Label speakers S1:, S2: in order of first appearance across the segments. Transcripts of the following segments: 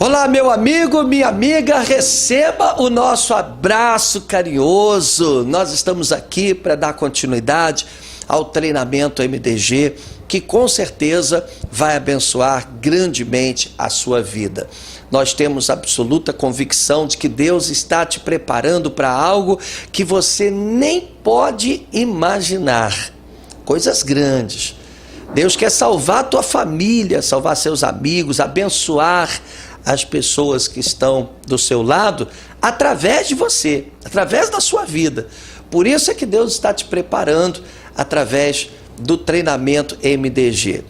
S1: Olá, meu amigo, minha amiga, receba o nosso abraço carinhoso. Nós estamos aqui para dar continuidade ao treinamento MDG, que com certeza vai abençoar grandemente a sua vida. Nós temos absoluta convicção de que Deus está te preparando para algo que você nem pode imaginar. Coisas grandes. Deus quer salvar a tua família, salvar seus amigos, abençoar as pessoas que estão do seu lado através de você, através da sua vida. Por isso é que Deus está te preparando através do treinamento MDG.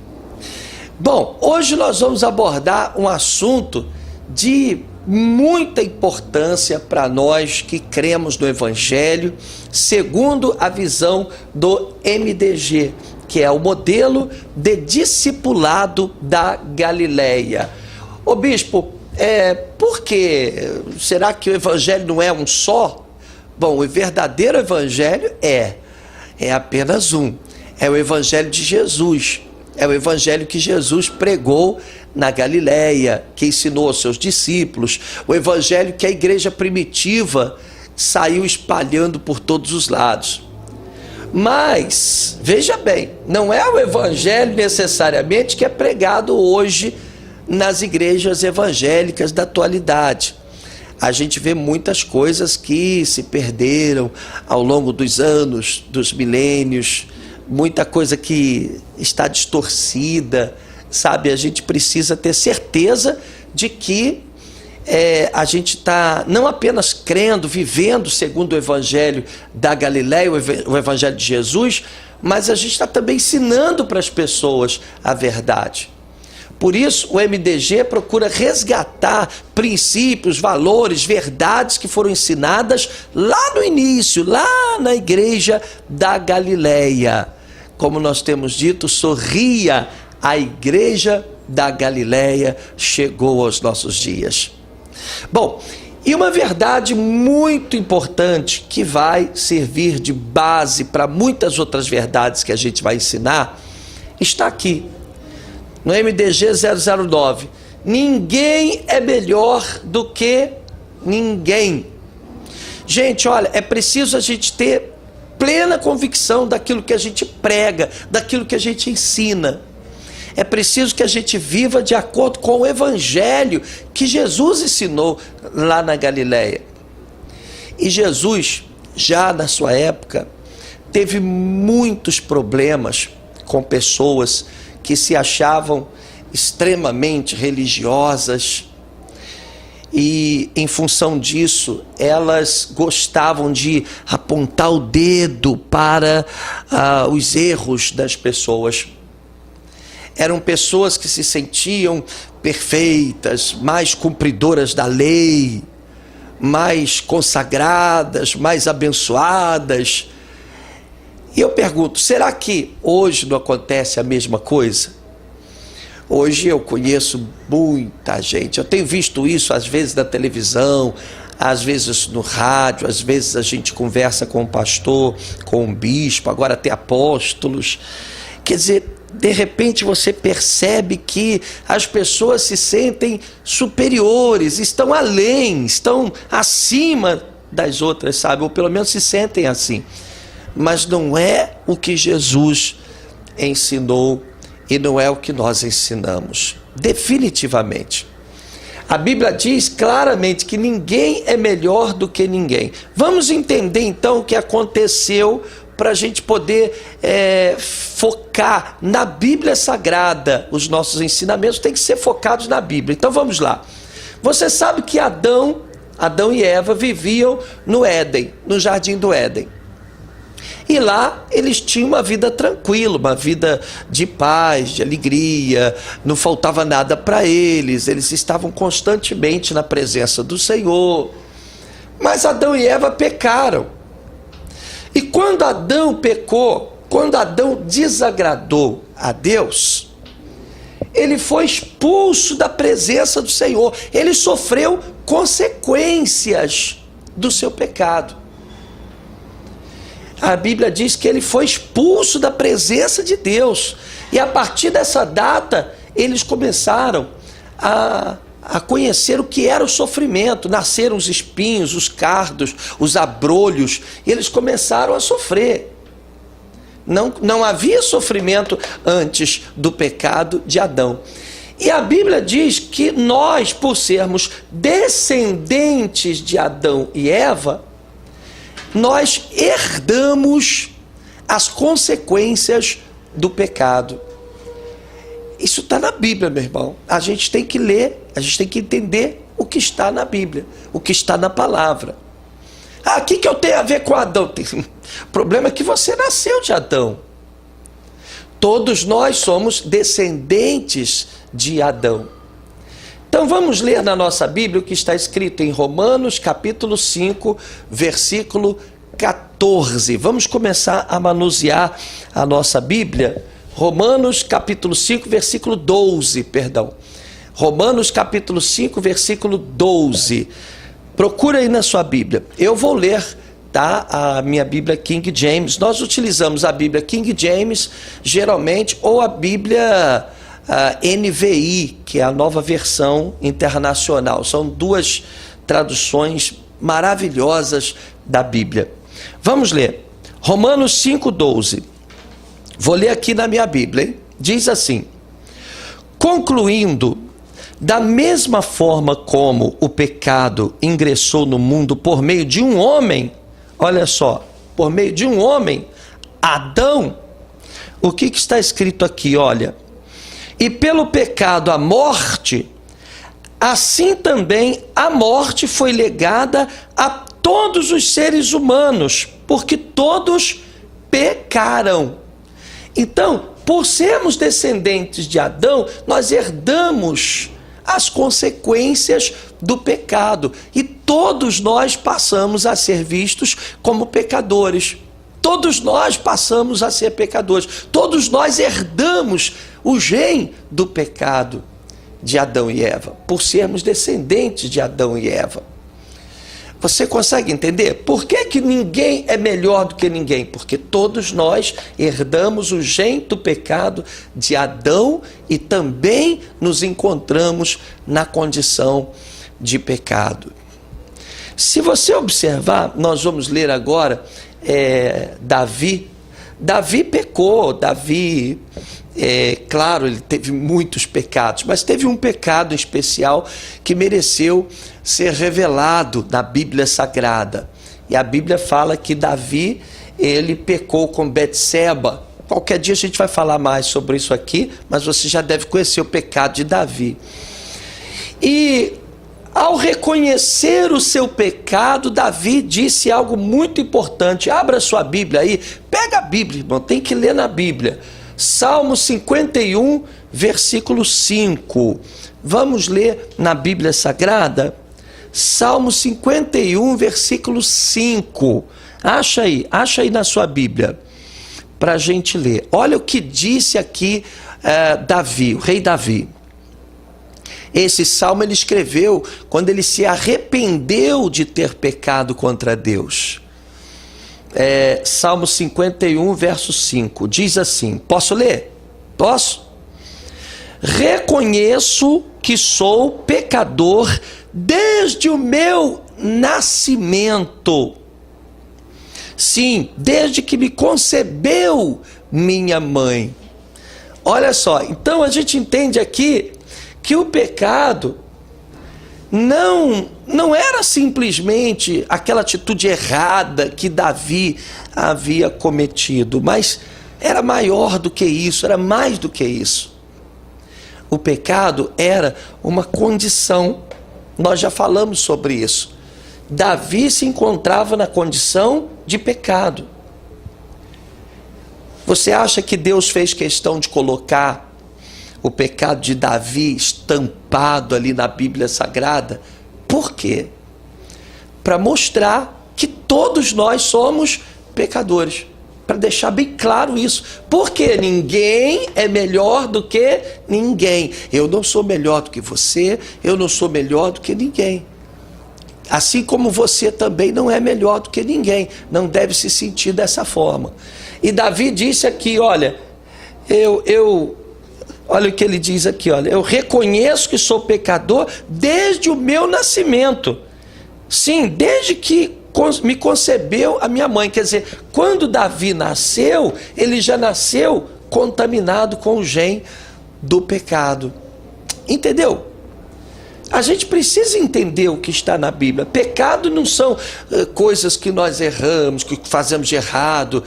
S1: Bom, hoje nós vamos abordar um assunto de muita importância para nós que cremos no Evangelho, segundo a visão do MDG, que é o modelo de discipulado da Galileia. Ô bispo, por que? Será que o Evangelho não é um só? Bom, o verdadeiro Evangelho é apenas um. É o Evangelho de Jesus. É o Evangelho que Jesus pregou na Galileia, que ensinou aos seus discípulos. O Evangelho que a igreja primitiva saiu espalhando por todos os lados. Mas, veja bem, não é o Evangelho necessariamente que é pregado hoje nas igrejas evangélicas da atualidade. A gente vê muitas coisas que se perderam ao longo dos anos, dos milênios, muita coisa que está distorcida, sabe? A gente precisa ter certeza de que a gente está não apenas crendo, vivendo segundo o Evangelho da Galileia, o Evangelho de Jesus, mas a gente está também ensinando para as pessoas a verdade. Por isso, o MDG procura resgatar princípios, valores, verdades que foram ensinadas lá no início, lá na igreja da Galileia. Como nós temos dito, sorria, a igreja da Galileia chegou aos nossos dias. Bom, e uma verdade muito importante que vai servir de base para muitas outras verdades que a gente vai ensinar, está aqui. No MDG 009, ninguém é melhor do que ninguém. Gente, olha, é preciso a gente ter plena convicção daquilo que a gente prega, daquilo que a gente ensina. É preciso que a gente viva de acordo com o Evangelho que Jesus ensinou lá na Galileia. E Jesus, já na sua época, teve muitos problemas com pessoas que se achavam extremamente religiosas e, em função disso, elas gostavam de apontar o dedo para os erros das pessoas. Eram pessoas que se sentiam perfeitas, mais cumpridoras da lei, mais consagradas, mais abençoadas. E eu pergunto, será que hoje não acontece a mesma coisa? Hoje eu conheço muita gente, eu tenho visto isso às vezes na televisão, às vezes no rádio, às vezes a gente conversa com um pastor, com um bispo, agora até apóstolos. Quer dizer, de repente você percebe que as pessoas se sentem superiores, estão além, estão acima das outras, sabe? Ou pelo menos se sentem assim. Mas não é o que Jesus ensinou e não é o que nós ensinamos, definitivamente. A Bíblia diz claramente que ninguém é melhor do que ninguém. Vamos entender então o que aconteceu para a gente poder focar na Bíblia Sagrada. Os nossos ensinamentos têm que ser focados na Bíblia. Então vamos lá. Você sabe que Adão e Eva viviam no Éden, no Jardim do Éden. E lá eles tinham uma vida tranquila, uma vida de paz, de alegria, não faltava nada para eles estavam constantemente na presença do Senhor. Mas Adão e Eva pecaram. E quando Adão pecou, quando Adão desagradou a Deus, ele foi expulso da presença do Senhor, ele sofreu consequências do seu pecado. A Bíblia diz que ele foi expulso da presença de Deus. E a partir dessa data, eles começaram a a conhecer o que era o sofrimento. Nasceram os espinhos, os cardos, os abrolhos, e eles começaram a sofrer. Não havia sofrimento antes do pecado de Adão. E a Bíblia diz que nós, por sermos descendentes de Adão e Eva, nós herdamos as consequências do pecado. Isso está na Bíblia, meu irmão. A gente tem que ler, a gente tem que entender o que está na Bíblia, o que está na palavra. Ah, o que eu tenho a ver com Adão? O problema é que você nasceu de Adão. Todos nós somos descendentes de Adão. Então vamos ler na nossa Bíblia o que está escrito em Romanos capítulo 5, versículo 14. Vamos começar a manusear a nossa Bíblia. Romanos capítulo 5, versículo 12, perdão. Romanos capítulo 5, versículo 12. Procura aí na sua Bíblia. Eu vou ler, tá? A minha Bíblia King James. Nós utilizamos a Bíblia King James, geralmente, ou a Bíblia NVI, que é a nova versão internacional. São duas traduções maravilhosas da Bíblia. Vamos ler. Romanos 5, 12. Vou ler aqui na minha Bíblia, hein? Diz assim: concluindo, da mesma forma como o pecado ingressou no mundo por meio de um homem, olha só, por meio de um homem, Adão, o que está escrito aqui, olha, e pelo pecado a morte, assim também a morte foi legada a todos os seres humanos, porque todos pecaram. Então, por sermos descendentes de Adão, nós herdamos as consequências do pecado. E todos nós passamos a ser vistos como pecadores. Todos nós passamos a ser pecadores. Todos nós herdamos o gene do pecado de Adão e Eva, por sermos descendentes de Adão e Eva. Você consegue entender? Por que ninguém é melhor do que ninguém? Porque todos nós herdamos o gene do pecado de Adão e também nos encontramos na condição de pecado. Se você observar, nós vamos ler agora Davi. Davi pecou, Davi, claro, ele teve muitos pecados, mas teve um pecado especial que mereceu ser revelado na Bíblia Sagrada. E a Bíblia fala que Davi, ele pecou com Betseba. Qualquer dia a gente vai falar mais sobre isso aqui, mas você já deve conhecer o pecado de Davi. E ao reconhecer o seu pecado, Davi disse algo muito importante. Abra sua Bíblia aí, pega a Bíblia, irmão, tem que ler na Bíblia. Salmo 51, versículo 5. Vamos ler na Bíblia Sagrada? Salmo 51, versículo 5. Acha aí na sua Bíblia, para a gente ler. Olha o que disse aqui Davi, o rei Davi. Esse salmo ele escreveu quando ele se arrependeu de ter pecado contra Deus. Salmo 51, verso 5, diz assim, posso ler? Posso? Reconheço que sou pecador desde o meu nascimento. Sim, desde que me concebeu minha mãe. Olha só, então a gente entende aqui que o pecado não era simplesmente aquela atitude errada que Davi havia cometido, mas era maior do que isso, era mais do que isso. O pecado era uma condição, nós já falamos sobre isso. Davi se encontrava na condição de pecado. Você acha que Deus fez questão de colocar o pecado de Davi estampado ali na Bíblia Sagrada? Por quê? Para mostrar que todos nós somos pecadores. Para deixar bem claro isso. Porque ninguém é melhor do que ninguém. Eu não sou melhor do que você, eu não sou melhor do que ninguém. Assim como você também não é melhor do que ninguém. Não deve se sentir dessa forma. E Davi disse aqui, olha, Olha o que ele diz aqui, olha. Eu reconheço que sou pecador desde o meu nascimento. Sim, desde que me concebeu a minha mãe. Quer dizer, quando Davi nasceu, ele já nasceu contaminado com o gene do pecado. Entendeu? A gente precisa entender o que está na Bíblia. Pecado não são coisas que nós erramos, que fazemos de errado.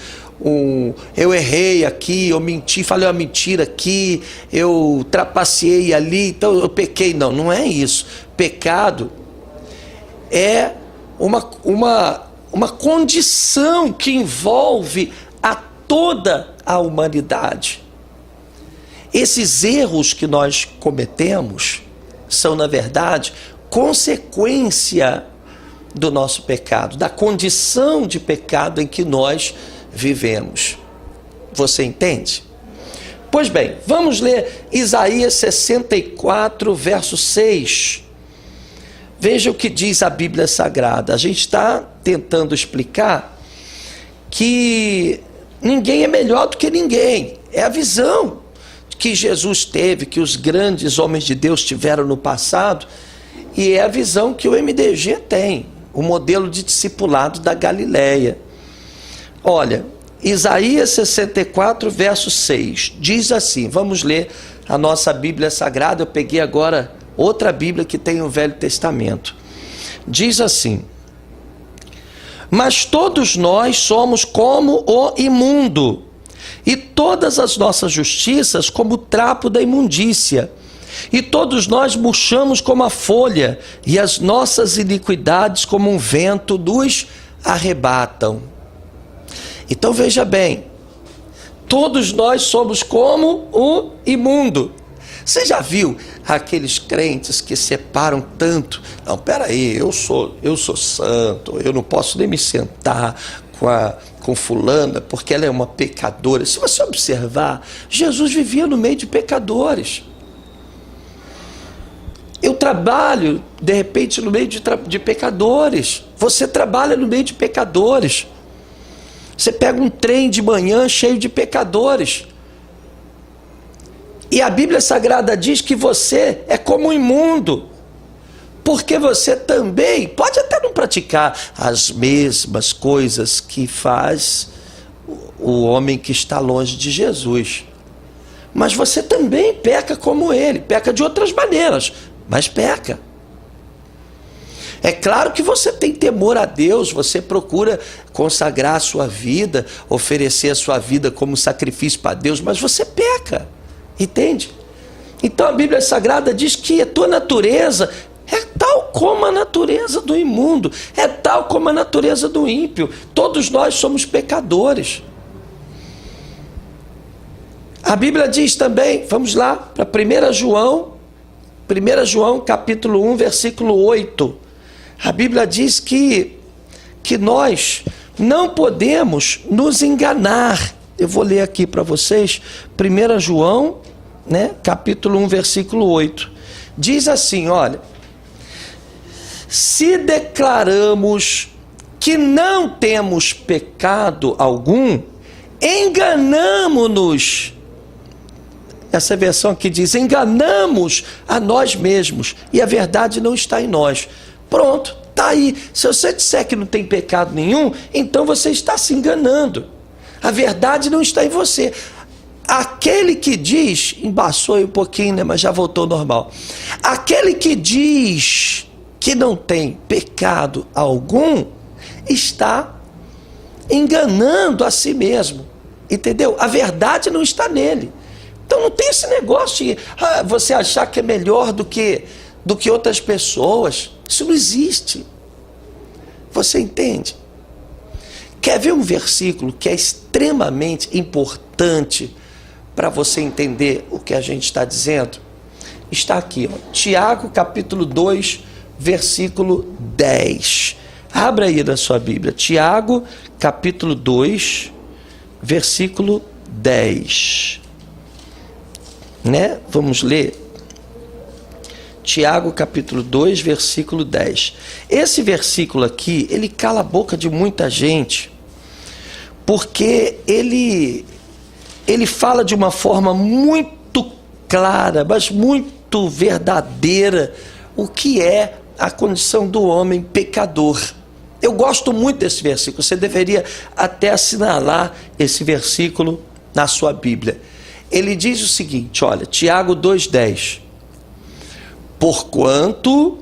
S1: Eu errei aqui, eu menti, falei uma mentira aqui, eu trapaceei ali, então eu pequei. Não, não é isso. Pecado é uma condição que envolve a toda a humanidade. Esses erros que nós cometemos são, na verdade, consequência do nosso pecado, da condição de pecado em que nós vivemos. Você entende? Pois bem, vamos ler Isaías 64, verso 6. Veja o que diz a Bíblia Sagrada. A gente está tentando explicar que ninguém é melhor do que ninguém. É a visão que Jesus teve, que os grandes homens de Deus tiveram no passado, e é a visão que o MDG tem, o modelo de discipulado da Galileia. Olha, Isaías 64, verso 6, diz assim, vamos ler a nossa Bíblia Sagrada, eu peguei agora outra Bíblia que tem o Velho Testamento. Diz assim: mas todos nós somos como o imundo, e todas as nossas justiças como o trapo da imundícia, e todos nós murchamos como a folha, e as nossas iniquidades como um vento nos arrebatam. Então veja bem, todos nós somos como o imundo. Você já viu aqueles crentes que separam tanto? Não, peraí, eu sou santo, eu não posso nem me sentar com fulana, porque ela é uma pecadora. Se você observar, Jesus vivia no meio de pecadores. Eu trabalho, de repente, no meio de pecadores. Você trabalha no meio de pecadores. Você pega um trem de manhã cheio de pecadores. E a Bíblia Sagrada diz que você é como um imundo, porque você também pode até não praticar as mesmas coisas que faz o homem que está longe de Jesus, mas você também peca como ele, peca de outras maneiras, mas peca. É claro que você tem temor a Deus, você procura consagrar a sua vida, oferecer a sua vida como sacrifício para Deus, mas você peca, entende? Então a Bíblia Sagrada diz que a tua natureza é tal como a natureza do imundo, é tal como a natureza do ímpio. Todos nós somos pecadores. A Bíblia diz também, vamos lá, para 1 João capítulo 1, versículo 8. A Bíblia diz que nós não podemos nos enganar. Eu vou ler aqui para vocês, 1 João, capítulo 1, versículo 8. Diz assim, olha: se declaramos que não temos pecado algum, enganamo-nos. Essa versão aqui diz, enganamos a nós mesmos, e a verdade não está em nós. Pronto, está aí. Se você disser que não tem pecado nenhum, então você está se enganando. A verdade não está em você. Aquele que diz, embaçou aí um pouquinho, mas já voltou ao normal. Aquele que diz que não tem pecado algum, está enganando a si mesmo. Entendeu? A verdade não está nele. Então não tem esse negócio de você achar que é melhor do que outras pessoas. Isso não existe. Você entende? Quer ver um versículo que é extremamente importante para você entender o que a gente está dizendo? Está aqui, ó, Tiago capítulo 2, versículo 10. Abra aí na sua Bíblia, Tiago capítulo 2, versículo 10. Vamos ler. Tiago capítulo 2, versículo 10. Esse versículo aqui, ele cala a boca de muita gente, porque ele fala de uma forma muito clara, mas muito verdadeira, o que é a condição do homem pecador. Eu gosto muito desse versículo, você deveria até assinalar esse versículo na sua Bíblia. Ele diz o seguinte, olha, Tiago 2,10: porquanto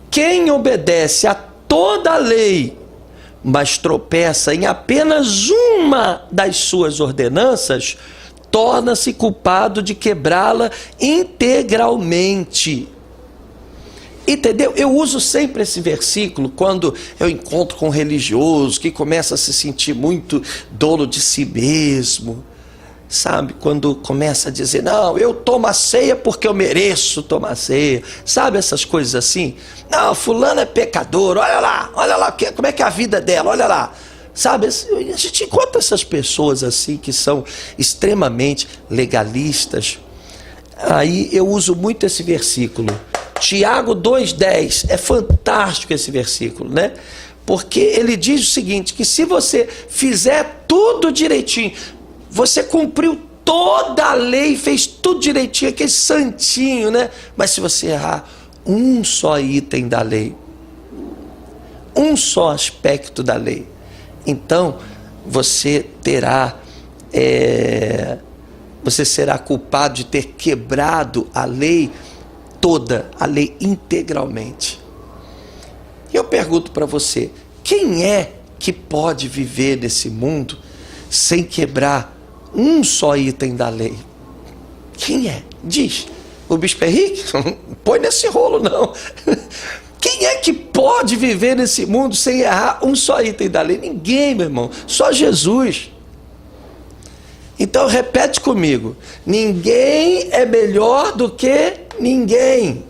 S1: quem obedece a toda a lei, mas tropeça em apenas uma das suas ordenanças, torna-se culpado de quebrá-la integralmente. Entendeu? Eu uso sempre esse versículo quando eu encontro com um religioso que começa a se sentir muito dono de si mesmo, sabe? Quando começa a dizer, não, eu tomo a ceia porque eu mereço tomar a ceia, sabe? Essas coisas assim. Não, fulano é pecador, olha lá, como é que é a vida dela, olha lá. Sabe, a gente encontra essas pessoas assim que são extremamente legalistas. Aí eu uso muito esse versículo, Tiago 2,10, é fantástico esse versículo, né? Porque ele diz o seguinte, que se você fizer tudo direitinho, você cumpriu toda a lei, fez tudo direitinho, aquele santinho, né? Mas se você errar um só item da lei, um só aspecto da lei, então você terá, você será culpado de ter quebrado a lei toda, a lei integralmente. E eu pergunto para você, quem é que pode viver nesse mundo sem quebrar um só item da lei? Quem é? Diz. O Bispo Henrique? Não põe nesse rolo não. Quem é que pode viver nesse mundo sem errar um só item da lei? Ninguém, meu irmão. Só Jesus. Então repete comigo. Ninguém é melhor do que ninguém.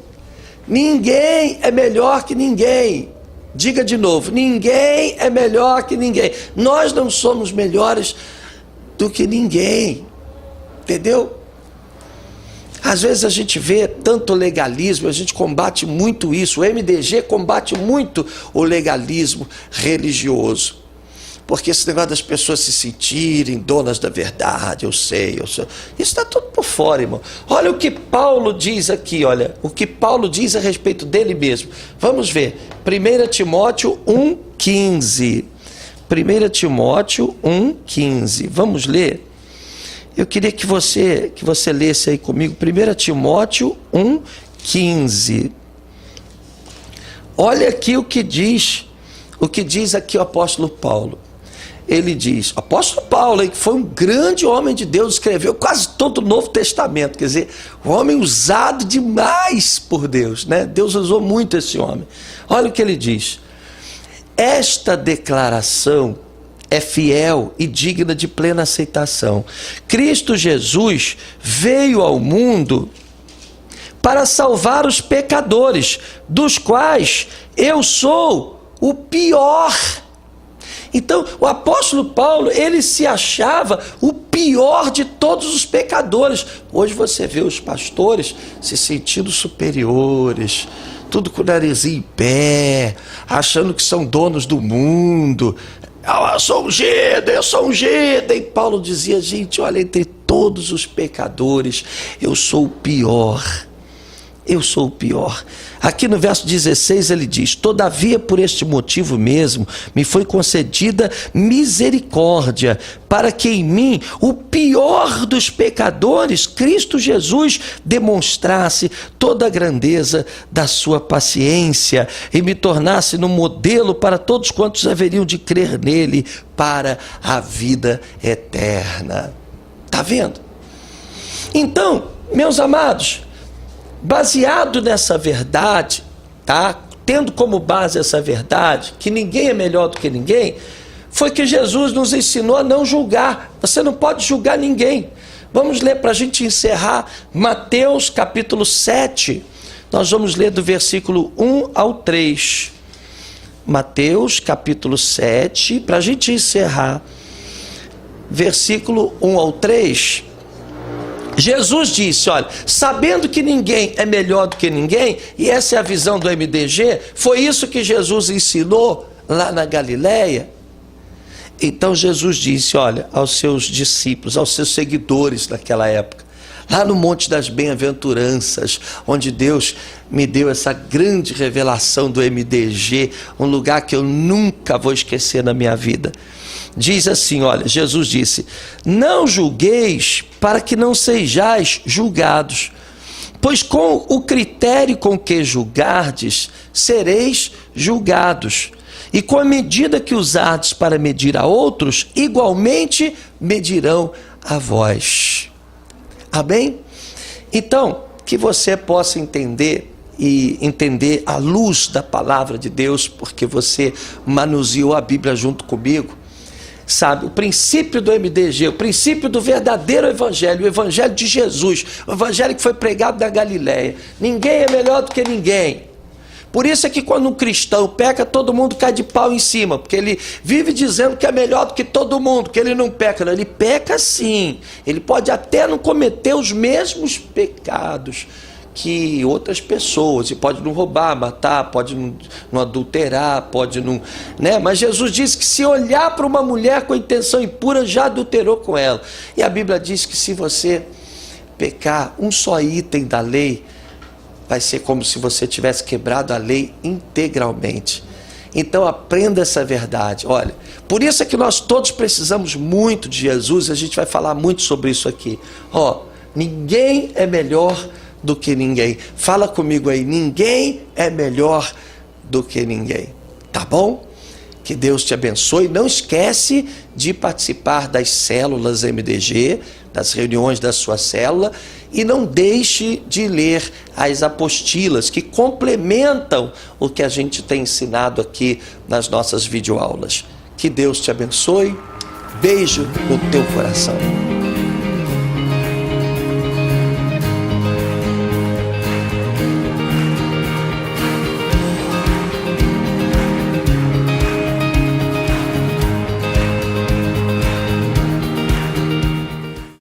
S1: Ninguém é melhor que ninguém. Diga de novo. Ninguém é melhor que ninguém. Nós não somos melhores do que ninguém. Entendeu? Às vezes a gente vê tanto legalismo, a gente combate muito isso. O MDG combate muito o legalismo religioso. Porque esse negócio das pessoas se sentirem donas da verdade, eu sei. Isso está tudo por fora, irmão. Olha o que Paulo diz aqui, olha. O que Paulo diz a respeito dele mesmo. Vamos ver. 1 Timóteo 1,15. 1 Timóteo 1,15. Vamos ler. Eu queria que você lesse aí comigo, 1 Timóteo 1,15. Olha aqui o que diz aqui o apóstolo Paulo. Ele diz, apóstolo Paulo, que foi um grande homem de Deus, escreveu quase todo o Novo Testamento, quer dizer, um homem usado demais por Deus, né? Deus usou muito esse homem. Olha o que ele diz. Esta declaração é fiel e digna de plena aceitação. Cristo Jesus veio ao mundo para salvar os pecadores, dos quais eu sou o pior. Então, o apóstolo Paulo, ele se achava o pior de todos os pecadores. Hoje você vê os pastores se sentindo superiores, tudo com o narizinho em pé, achando que são donos do mundo. Eu sou ungido, E Paulo dizia, gente, olha, entre todos os pecadores, eu sou o pior. Eu sou o pior. Aqui no verso 16 ele diz, todavia por este motivo mesmo me foi concedida misericórdia, para que em mim, o pior dos pecadores, Cristo Jesus, demonstrasse toda a grandeza da sua paciência e me tornasse no modelo para todos quantos haveriam de crer nele para a vida eterna. Está vendo? Então, meus amados, baseado nessa verdade, tá? Tendo como base essa verdade, que ninguém é melhor do que ninguém, foi que Jesus nos ensinou a não julgar. Você não pode julgar ninguém. Vamos ler para a gente encerrar Mateus capítulo 7. Nós vamos ler do versículo 1 ao 3. Mateus capítulo 7, para a gente encerrar. Versículo 1 ao 3. Jesus disse, olha, sabendo que ninguém é melhor do que ninguém, e essa é a visão do MDG, foi isso que Jesus ensinou lá na Galileia. Então Jesus disse, olha, aos seus discípulos, aos seus seguidores naquela época, lá no Monte das Bem-aventuranças, onde Deus me deu essa grande revelação do MDG, um lugar que eu nunca vou esquecer na minha vida. Diz assim, olha, Jesus disse: não julgueis para que não sejais julgados, pois com o critério com que julgardes, sereis julgados. E com a medida que usardes para medir a outros, igualmente medirão a vós. Amém? Então, que você possa entender e entender à luz da palavra de Deus, porque você manuseou a Bíblia junto comigo. Sabe, o princípio do MDG, o princípio do verdadeiro evangelho, o evangelho de Jesus, o evangelho que foi pregado na Galileia. Ninguém é melhor do que ninguém. Por isso é que quando um cristão peca, todo mundo cai de pau em cima, porque ele vive dizendo que é melhor do que todo mundo, que ele não peca. Não, ele peca sim, ele pode até não cometer os mesmos pecados que outras pessoas, e pode não roubar, matar, pode não adulterar, pode não, né? Mas Jesus disse que se olhar para uma mulher com intenção impura, já adulterou com ela. E a Bíblia diz que se você pecar um só item da lei, vai ser como se você tivesse quebrado a lei integralmente. Então aprenda essa verdade. Olha, por isso é que nós todos precisamos muito de Jesus, a gente vai falar muito sobre isso aqui. Ninguém é melhor do que ninguém. Fala comigo aí, ninguém é melhor do que ninguém. Tá bom? Que Deus te abençoe. Não esquece de participar das células MDG, das reuniões da sua célula, e não deixe de ler as apostilas que complementam o que a gente tem ensinado aqui nas nossas videoaulas. Que Deus te abençoe. Beijo no teu coração.